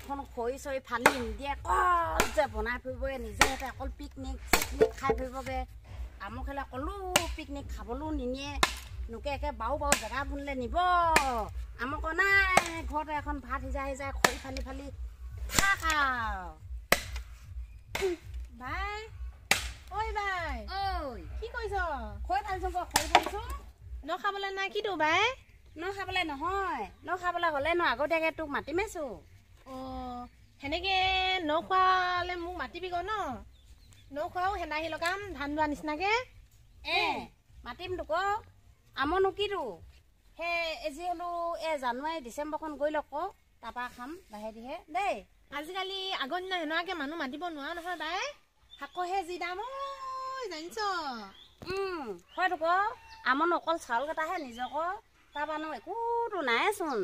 এখন খৰি চৰি ফালি নিদিয়ে কল যে বনাই ফুৰিবগৈ নিজে অকল পিকনিক চিকনিক খাই ফুৰিবগৈ আমুক খেলে কলো পিকনিক খাবলৈও নিনিয়ে নোকে একে বাও জেগা বুলিলে নিব আমুক নাই ঘৰতে এখন ভাত সিজাই খৰি ফালি ফালি থাক বাই ঐ বাই ঐ কি কৰিছ খৰি ফালিছো খৰি ফালিছো ন খাবলৈ নাই কিটো বাই ন খাবলৈ নহয় ন খাবলৈ হ'লে ন আগতীয়াকৈ তোক মাতিমেছো সেনেকে ন খোৱালে মোক মাতিবি গ ন খোৱাও সেনাহি লগাম ধান দোৱা নিচিনাকে মাতিম তোক আমনো কিটো সেই এজি হ'লো জানুৱাৰী ডিচেম্বৰখন গৈ লওক তাৰপৰা খাম লাহে ধীৰে দেই আজিকালি আগৰ দিনা সেনেকুৱাকে মানুহ মাতিব নোৱাৰা নহয় বাই শাকহে যি দাম জানিছ হয় তোক আমনো অকল চাউল কেইটাহে নিজক তাৰপৰানো একোতো নাইচোন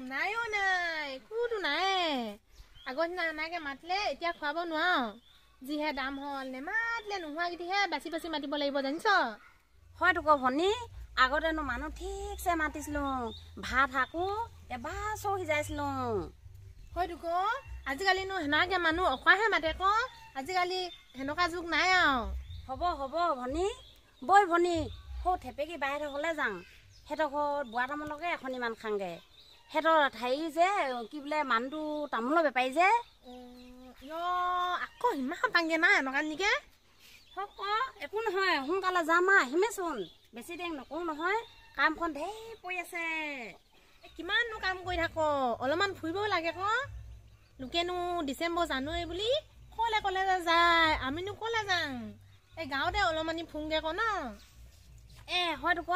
নাইও নাই একোতো নাই আগৰ দিনা সেনেকে মাতিলে এতিয়া খুৱাব নোৱাৰো যিহে দাম হ'ল নেমাতিলে নোহোৱাকেইটিহে বাচি বাচি মাতিব লাগিব জানিছ হয় তোক ভনী আগতেনো মানুহ ঠিকছে মাতিছিলো ভাত শাকো এবাৰ চৌ সিজাইছিলো হয় তোক আজিকালিনো সেনেকে মানুহ অকৰাহে মাতে ক আজিকালি সেনেকুৱা যুগ নাই আৰু হ'ব ভনী বৈ ভনী সৌ থেপেকি বাহিৰত হ'লে যাওঁ সিহঁতৰ ঘৰত বোৱা তামোলকে এখন ইমান খাংগে সিহঁতৰ হেৰি যে কি বোলে মানুহটো তামোলৰ বেপাৰী যে আকৌ সিমান পাংগে নাই এনেকুৱা নেকি একো নহয় সোনকালে যাম আহিমেচোন বেছি দেৰি নকৰো নহয় কামখন ঢেৰ পৰি আছে কিমাননো কাম কৰি থাক অলপমান ফুৰিবও লাগে ক লোকেনো ডিচেম্বৰ জানুৱাৰী বুলি কলে যায় আমিনো কলে যাম এই গাঁৱতে অলপমানি ফুংগে ক ন হয় তোক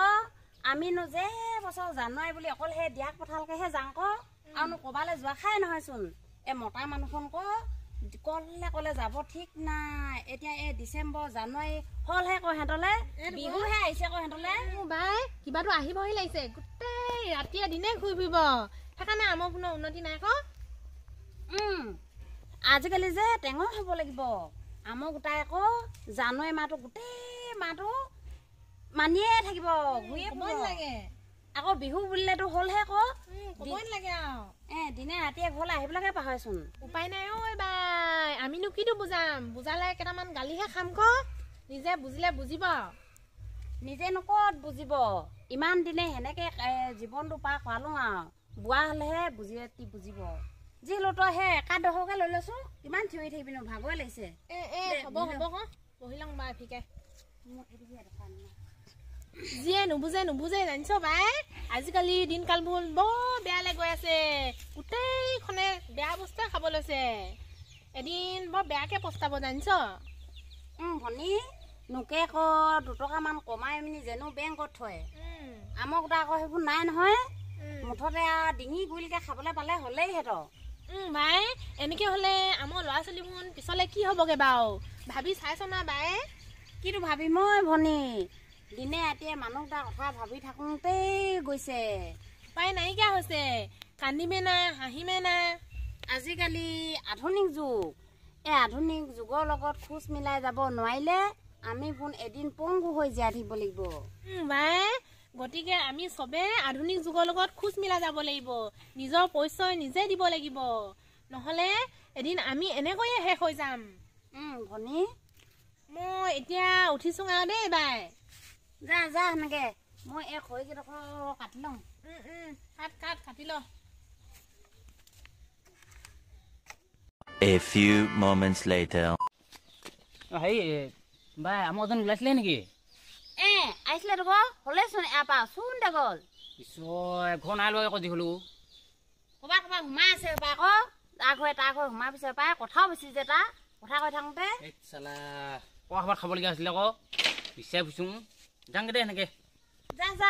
আমিনো যে বছৰ জানুৱাৰী বুলি অকল সেই দিয়াক পথালকেহে যাওঁ ক আৰুনো ক'বালৈ যোৱা খাই নহয়চোন মতা মানুহখন কলে যাব ঠিক নাই এতিয়া ডিচেম্বৰ জানুৱাৰী হ'লহে সিহঁতলে বিহুহে আহিছে সিহঁতলে বাই কিবাটো আহিবহি লাগিছে গোটেই ৰাতিয়ে দিনে ঘূৰি ফুৰিব সেইকাৰণে আমাৰ কোনো উন্নতি নাই ক আজিকালি যে টেঙৰ হ'ব লাগিব আমৰ গোটাই জানুৱাৰী মাহটো গোটেই মাহটো মানিয়ে থাকিব ঘূৰিয়ে লাগে আকৌ বিহু বুলিলেতো হ'লহে লাগে দিনে ৰাতিয়ে ঘৰলৈ আহিবলৈকে পাহৰিচোন উপায় নাই বাই আমিনো কিটো বুজাম বুজালে কেইটামান গালিহে খাম ক নিজে বুজিলে বুজিব নিজেনো ক'ত বুজিব ইমান দিনে সেনেকে জীৱনটো পাৰ কৰালো বোৱা হ'লেহে বুজিব যি হ'লেও তই সেই একাদশকে লৈ লৈছো ইমান থিয়ৰি থাকিবিনো ভাগৰে লাগিছে হ'ব বহি লওঁ বাই ফিকে যিয়ে নুবুজে জানিছ বাই আজিকালি দিনকালবোৰ বৰ বেয়ালৈ গৈ আছে গোটেইখনে বেয়া বস্তুৱে খাব লৈছে এদিন বৰ বেয়াকে পস্তাব জানিছ ভনী নোকে দুটকামান কমাই মিনি যেনো বেংকত থয় আমাৰ গোটা আকৌ সেইবোৰ নাই নহয় মুঠতে ডিঙি গুৰিলকে খাবলৈ পালে হ'লেই সিহঁতৰ বাই এনেকে হ'লে আমাৰ ল'ৰা ছোৱালীবোৰ পিছলে কি হ'বগে বাৰু ভাবি চাইছ না বাই কিটো ভাবি মই ভনী দিনে ৰাতিয়ে মানুহটা কথা ভাবি থাকোঁতেই গৈছে উপায় নাইকিয়া হৈছে কান্দিমে নাই হাঁহিমে নাই আজিকালি আধুনিক যুগ আধুনিক যুগৰ লগত খোজ মিলাই যাব নোৱাৰিলে আমি এদিন পংগু হৈ জীয়াই থাকিব লাগিব বাই গতিকে আমি চবে আধুনিক যুগৰ লগত খোজ মিলাই যাব লাগিব নিজৰ পৰিচয় নিজে দিব লাগিব নহ'লে এদিন আমি এনেকৈয়ে শেষ হৈ যাম ভনী মই এতিয়া উঠিছোঁ আৰু দেই বাই যা সেনেকে মই এই খৰিকেইডোখৰ কাটি লওঁ কাটি ল A few moments later. Hey, bye. I'm not going to let you আহিছিলে তোক হ'লেচোন ইয়াৰপৰা চোনতে গ'ল ঘৰ নাই লৈ আকৌ যিহলো ক'ৰবাত সোমাই আছে আকৌ তাৰ ঘৰে সোমাই পিছে পাই কথাও বেছি যে তাৰ কথা কৈ থাকোঁতে কোৱা খাবলগীয়া আছিলে আকৌ বিচাৰি ফুৰিছোঁ যাওঁগে দে এনেকে যা